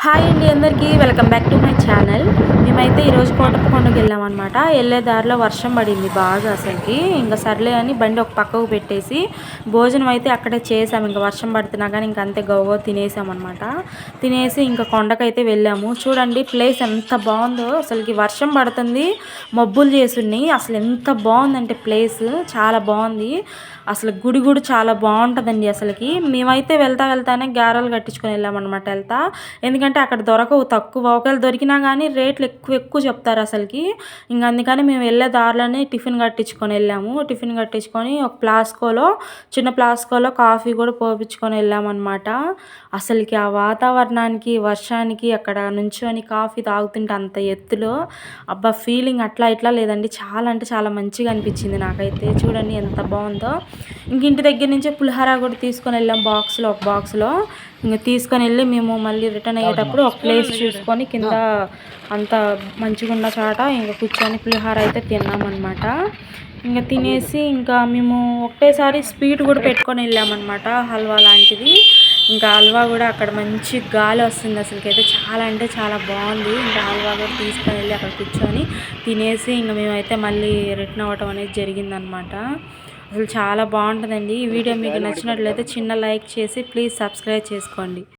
Hi అండి అందరికీ welcome back to my channel. మేమైతే ఈరోజు కోటప్పకొండకి వెళ్ళామన్నమాట. వెళ్ళే దారిలో వర్షం పడింది బాగా అసలుకి. ఇంకా సర్లే అని బండి ఒక పక్కకు పెట్టేసి భోజనం అయితే అక్కడే చేసాము. ఇంకా వర్షం పడుతున్నా కానీ ఇంక అంతే గవ్వ తినేసామన్నమాట. తినేసి ఇంకా కొండకైతే వెళ్ళాము. చూడండి ప్లేస్ ఎంత బాగుందో అసలుకి. వర్షం పడుతుంది, మబ్బులు చేసున్నాయి. అసలు ఎంత బాగుందంటే ప్లేస్ చాలా బాగుంది. అసలు గుడి కూడా చాలా బాగుంటుందండి అసలుకి. మేమైతే వెళ్తానే గారెలు కట్టించుకొని వెళ్ళామన్నమాట. ఎందుకంటే అక్కడ దొరకవు, తక్కువ. ఒకవేళ దొరికినా కానీ రేట్లు ఎక్కువ చెప్తారు అసలుకి. ఇంకా అందుకని మేము వెళ్ళే దారిలోనే టిఫిన్ కట్టించుకొని వెళ్ళాము. టిఫిన్ కట్టించుకొని ఒక చిన్న ప్లాస్కోలో కాఫీ కూడా పోపించుకొని వెళ్ళామన్నమాట. అసలుకి ఆ వాతావరణానికి, వర్షానికి అక్కడ నుంచొని కాఫీ తాగుతుంటే అంత ఎత్తులో అబ్బా ఫీలింగ్ అట్లా ఇట్లా లేదండి. చాలా అంటే చాలా మంచిగా అనిపించింది నాకైతే. చూడండి ఎంత బాగుందో. ఇంక ఇంటి దగ్గర నుంచే పులిహోర కూడా తీసుకొని వెళ్ళాం ఒక బాక్స్లో. ఇంకా తీసుకొని వెళ్ళి మేము మళ్ళీ రిటర్న్ అయ్యేటప్పుడు ఒక ప్లేస్ చూసుకొని కింద అంత మంచిగా ఉన్న చోట ఇంకా కూర్చొని పులిహోర అయితే తిన్నామన్నమాట. ఇంకా తినేసి ఇంకా మేము ఒకటేసారి స్వీట్ కూడా పెట్టుకొని వెళ్ళామన్నమాట, హల్వా లాంటిది. ఇంకా హల్వా కూడా అక్కడ మంచి గాలి వస్తుంది అసలుకైతే. చాలా అంటే చాలా బాగుంది. ఇంకా హల్వా కూడా తీసుకొని వెళ్ళి అక్కడ కూర్చొని తినేసి ఇంకా మేమైతే మళ్ళీ రిటర్న్ అవ్వటం అనేది జరిగిందనమాట. అసలు చాలా బాగుంటుందండి. ఈ వీడియో మీకు నచ్చినట్లయితే చిన్న లైక్ చేసి ప్లీజ్ సబ్స్క్రైబ్ చేసుకోండి.